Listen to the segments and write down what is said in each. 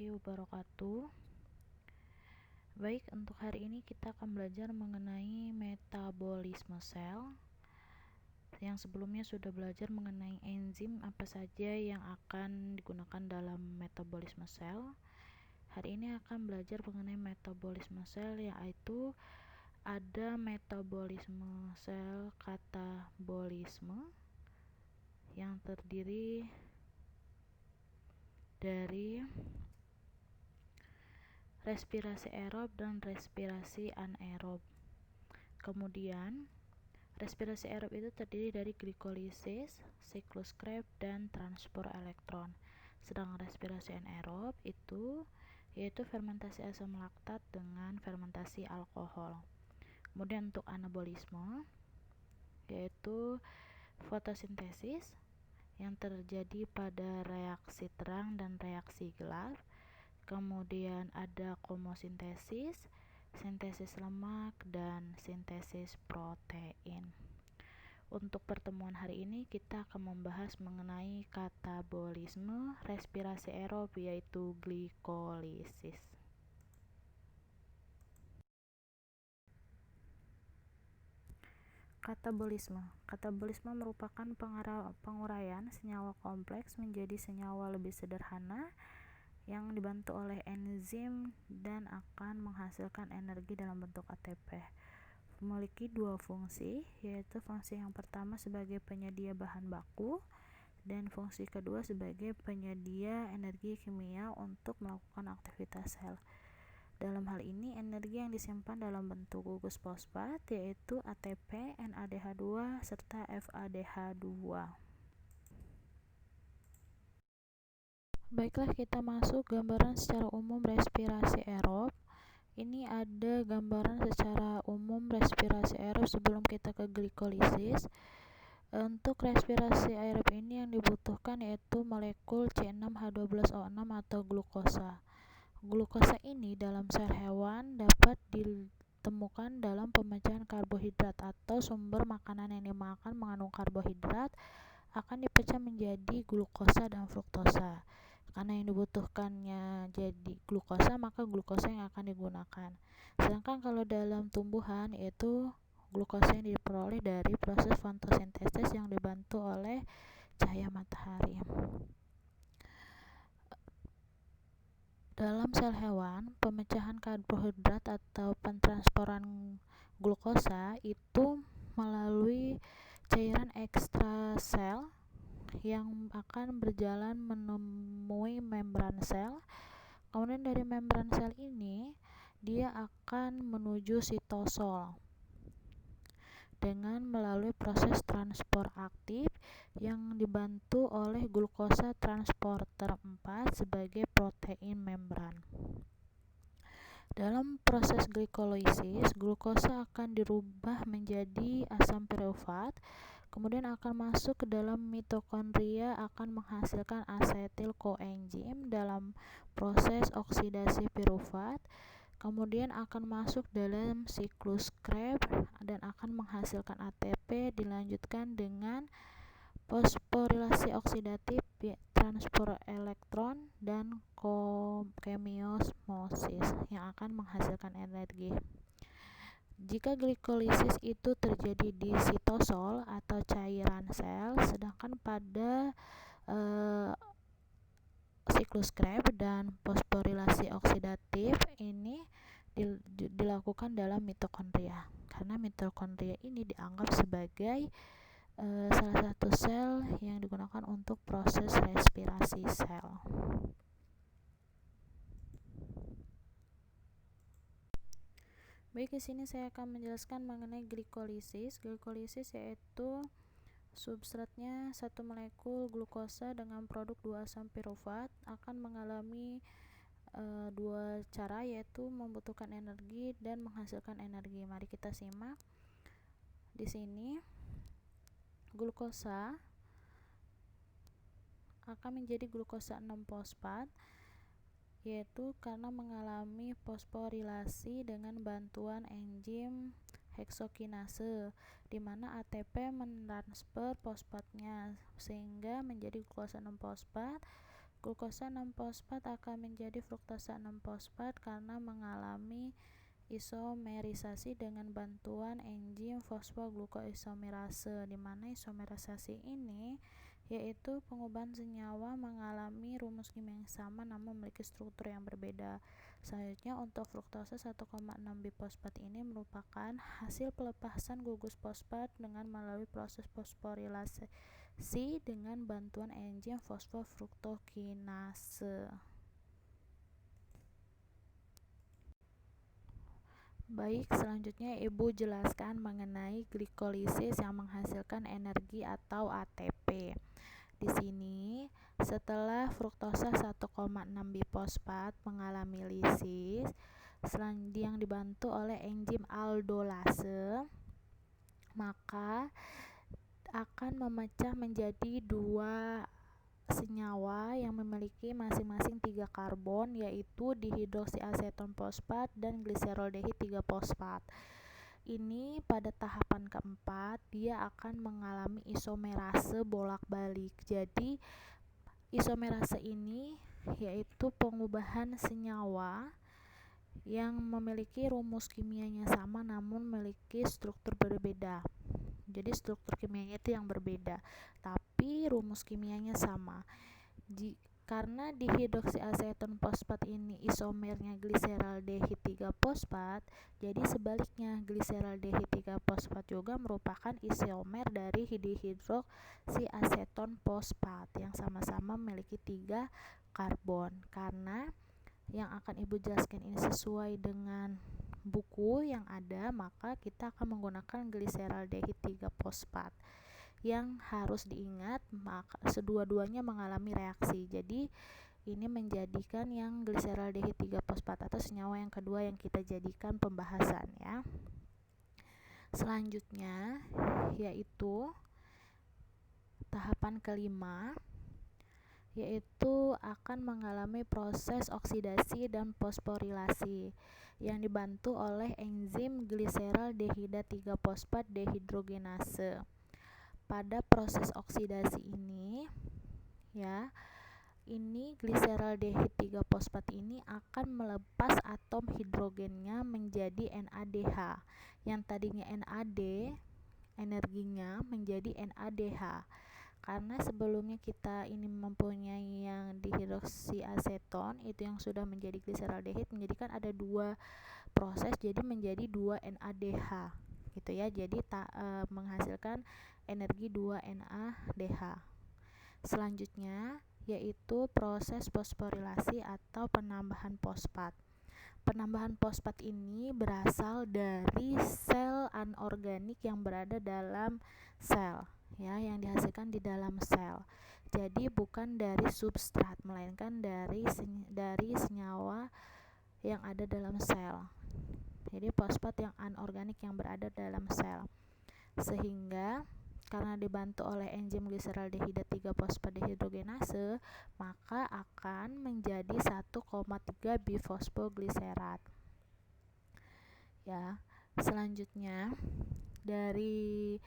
wabarakatuh. Baik, untuk hari ini kita akan belajar mengenai metabolisme sel. Yang sebelumnya sudah belajar mengenai enzim apa saja yang akan digunakan dalam metabolisme sel. Hari ini akan belajar mengenai metabolisme sel, yaitu ada metabolisme sel katabolisme yang terdiri dari respirasi aerob dan respirasi anaerob. Kemudian respirasi aerob itu terdiri dari glikolisis, siklus Krebs, dan transport elektron. Sedangkan respirasi anaerob itu yaitu fermentasi asam laktat dengan fermentasi alkohol. Kemudian untuk anabolisme yaitu fotosintesis yang terjadi pada reaksi terang dan reaksi gelap. Kemudian ada komosintesis, sintesis lemak, dan sintesis protein. Untuk pertemuan hari ini kita akan membahas mengenai katabolisme respirasi aerob, yaitu glikolisis. Katabolisme merupakan penguraian senyawa kompleks menjadi senyawa lebih sederhana yang dibantu oleh enzim dan akan menghasilkan energi dalam bentuk ATP. Memiliki dua fungsi, yaitu fungsi yang pertama sebagai penyedia bahan baku dan fungsi kedua sebagai penyedia energi kimia untuk melakukan aktivitas sel. Dalam hal ini, energi yang disimpan dalam bentuk gugus fosfat yaitu ATP, NADH2, serta FADH2. Baiklah, kita masuk gambaran secara umum respirasi aerob. Ini ada gambaran secara umum respirasi aerob sebelum kita ke glikolisis. Untuk respirasi aerob ini yang dibutuhkan yaitu molekul C6H12O6 atau glukosa. Glukosa ini dalam sel hewan dapat ditemukan dalam pemecahan karbohidrat atau sumber makanan yang dimakan mengandung karbohidrat akan dipecah menjadi glukosa dan fruktosa. Karena yang dibutuhkannya jadi glukosa, maka glukosa yang akan digunakan. Sedangkan kalau dalam tumbuhan yaitu glukosa yang diperoleh dari proses fotosintesis yang dibantu oleh cahaya matahari. Dalam sel hewan, pemecahan karbohidrat atau pentransporan glukosa itu melalui cairan ekstrasel yang akan berjalan menemui membran sel. Kemudian dari membran sel ini dia akan menuju sitosol dengan melalui proses transport aktif yang dibantu oleh glukosa transporter 4 sebagai protein membran. Dalam proses glikolisis, glukosa akan dirubah menjadi asam piruvat, kemudian akan masuk ke dalam mitokondria, akan menghasilkan asetil koenzim dalam proses oksidasi piruvat. Kemudian akan masuk dalam siklus Krebs dan akan menghasilkan ATP, dilanjutkan dengan fosforilasi oksidatif, transport elektron, dan kemiosmosis yang akan menghasilkan energi. Jika glikolisis itu terjadi di sitosol atau cairan sel, sedangkan pada siklus Krebs dan fosforilasi oksidatif ini dilakukan dalam mitokondria, karena mitokondria ini dianggap sebagai salah satu sel yang digunakan untuk proses respirasi sel. Baik, di sini saya akan menjelaskan mengenai glikolisis. Glikolisis yaitu substratnya satu molekul glukosa dengan produk 2 asam piruvat akan mengalami dua cara, yaitu membutuhkan energi dan menghasilkan energi. Mari kita simak. Di sini glukosa akan menjadi glukosa 6-fosfat, yaitu karena mengalami fosforilasi dengan bantuan enzim heksokinase, di mana ATP mentransfer fosfatnya sehingga menjadi glukosa 6-fosfat. Glukosa 6-fosfat akan menjadi fruktosa 6-fosfat karena mengalami isomerisasi dengan bantuan enzim fosfoglukoisomerase, di mana isomerisasi ini yaitu pengubahan senyawa mengalami rumus kimia yang sama namun memiliki struktur yang berbeda. Selanjutnya untuk fruktosa 1,6 bifosfat ini merupakan hasil pelepasan gugus fosfat dengan melalui proses fosforilasi dengan bantuan enzim fosfofruktokinase. Baik, selanjutnya Ibu jelaskan mengenai glikolisis yang menghasilkan energi atau ATP. Di sini, setelah fruktosa 1,6 bifosfat mengalami lisis yang dibantu oleh enzim aldolase, maka akan memecah menjadi dua senyawa yang memiliki masing-masing 3 karbon, yaitu dihidroksiaseton fosfat dan gliseraldehid 3-fosfat. Ini pada tahapan keempat dia akan mengalami isomerase bolak-balik. Jadi isomerase ini yaitu pengubahan senyawa yang memiliki rumus kimianya sama namun memiliki struktur berbeda. Jadi struktur kimianya itu yang berbeda, tapi rumus kimianya sama. Karena dihidroksiaseton fosfat ini isomernya gliseraldehid 3-fosfat, jadi sebaliknya gliseraldehid 3-fosfat juga merupakan isomer dari dihidroksiaseton fosfat yang sama-sama memiliki 3 karbon. Karena yang akan Ibu jelaskan ini sesuai dengan buku yang ada, maka kita akan menggunakan gliseraldehid 3-fosfat. Yang harus diingat, maka kedua-duanya mengalami reaksi. Jadi ini menjadikan yang gliseraldehid 3-fosfat atau senyawa yang kedua yang kita jadikan pembahasan ya. Selanjutnya yaitu tahapan kelima, yaitu akan mengalami proses oksidasi dan fosforilasi yang dibantu oleh enzim gliseraldehida 3-fosfat dehidrogenase. Pada proses oksidasi ini ya, ini gliseraldehid 3-fosfat ini akan melepas atom hidrogennya menjadi NADH. Yang tadinya NAD energinya menjadi NADH. Karena sebelumnya kita ini mempunyai yang dihidroksiaseton itu yang sudah menjadi gliseraldehid, menjadikan ada 2 proses jadi menjadi 2 NADH gitu ya. Jadi menghasilkan energi 2 NADH. Selanjutnya yaitu proses fosforilasi atau penambahan fosfat. Penambahan fosfat ini berasal dari sel anorganik yang berada dalam sel ya, yang dihasilkan di dalam sel. Jadi bukan dari substrat melainkan dari senyawa yang ada dalam sel. Jadi fosfat yang anorganik yang berada dalam sel. Sehingga karena dibantu oleh enzim gliseraldehida 3-fosfat dehidrogenase, maka akan menjadi 1,3 bifosfogliserat. Ya, selanjutnya dari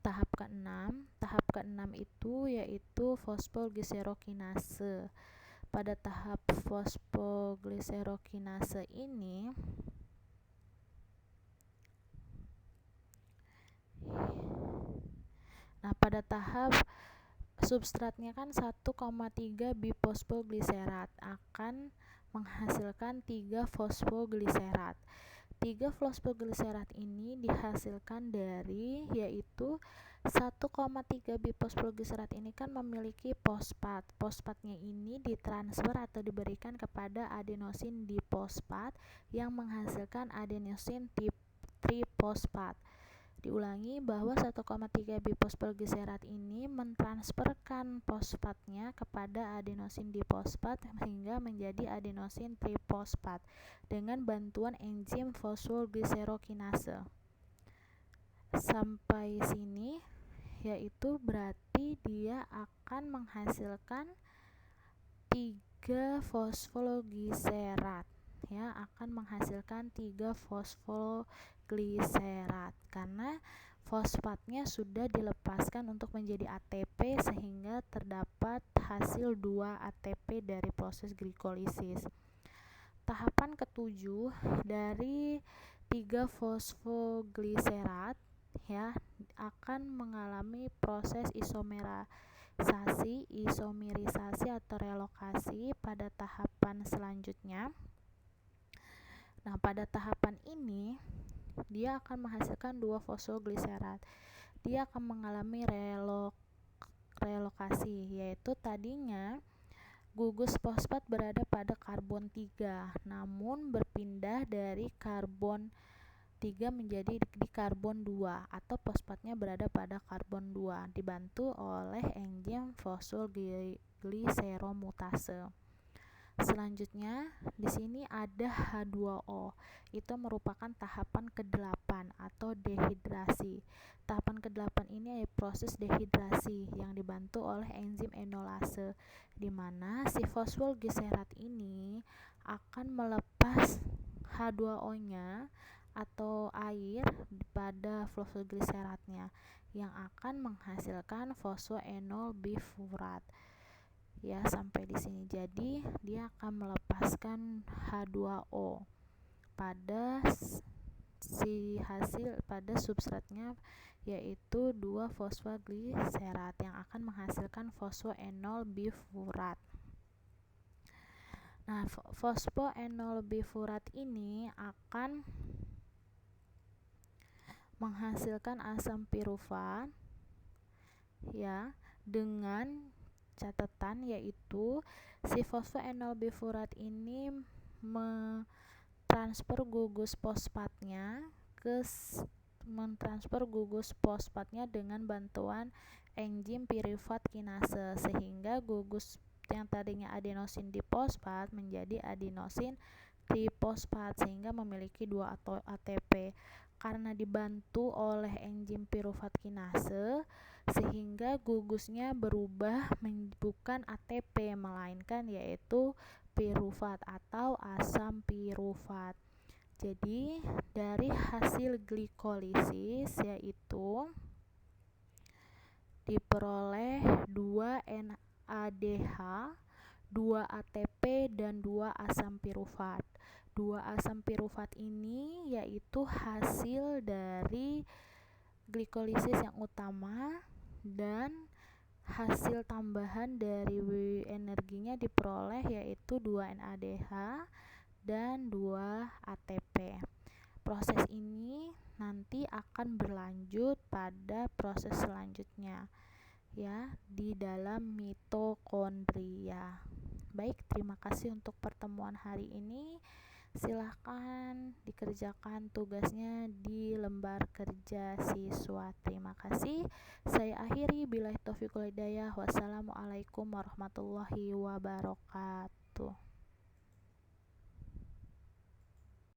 tahap ke-6 itu yaitu fosfogliserokinase. Pada tahap fosfogliserokinase ini pada tahap substratnya kan 1,3 bifosfogliserat akan menghasilkan 3 fosfogliserat. 3 fosfogliserat ini dihasilkan dari yaitu 1,3 bifosfogliserat ini kan memiliki fosfat. Fosfatnya ini ditransfer atau diberikan kepada adenosin difosfat yang menghasilkan adenosin trifosfat. Diulangi bahwa 1,3 bifosfogliserat ini mentransferkan fosfatnya kepada adenosin difosfat sehingga menjadi adenosin trifosfat dengan bantuan enzim fosfogliserokinase. Sampai sini yaitu berarti dia akan menghasilkan 3 fosfogliserat ya, akan menghasilkan 3 fosfogliserat karena fosfatnya sudah dilepaskan untuk menjadi ATP sehingga terdapat hasil 2 ATP dari proses glikolisis. Tahapan ketujuh dari 3 fosfogliserat ya akan mengalami proses isomerisasi atau relokasi pada tahapan selanjutnya. Nah, pada tahapan ini dia akan menghasilkan 2 fosfogliserat. Dia akan mengalami relokasi, yaitu tadinya gugus fosfat berada pada karbon 3, namun berpindah dari karbon 3 menjadi di karbon 2 atau fosfatnya berada pada karbon 2 dibantu oleh enzim fosfoglisiromutase. Selanjutnya, di sini ada H2O. Itu merupakan tahapan ke-8 atau dehidrasi. Tahapan ke-8 ini adalah proses dehidrasi yang dibantu oleh enzim enolase, di mana si fosfogliserat ini akan melepas H2O-nya atau air pada fosfogliseratnya yang akan menghasilkan fosfoenol bifurat. Ya, sampai di sini. Jadi, dia akan melepaskan H2O pada pada substratnya, yaitu 2 fosfogliserat yang akan menghasilkan fosfoenol bifurat. Nah, fosfoenol bifurat ini akan menghasilkan asam pirufat ya, dengan catatan yaitu si fosfoenol bifurat ini mentransfer gugus fosfatnya dengan bantuan enzim pirufat kinase, sehingga gugus yang tadinya adenosin difosfat menjadi adenosin trifosfat sehingga memiliki 2 ATP. Karena dibantu oleh enzim pirufat kinase sehingga gugusnya berubah bukan ATP melainkan yaitu pirufat atau asam pirufat. Jadi dari hasil glikolisis yaitu diperoleh 2 NADH, 2 ATP dan 2 asam pirufat. 2 asam pirufat ini yaitu hasil dari glikolisis yang utama, dan hasil tambahan dari energinya diperoleh yaitu 2 NADH dan 2 ATP. Proses ini nanti akan berlanjut pada proses selanjutnya ya di dalam mitokondria. Baik, terima kasih untuk pertemuan hari ini. Silahkan dikerjakan tugasnya di lembar kerja siswa. Terima kasih. Saya akhiri, billahi taufiq wal hidayah. Wassalamualaikum warahmatullahi wabarakatuh.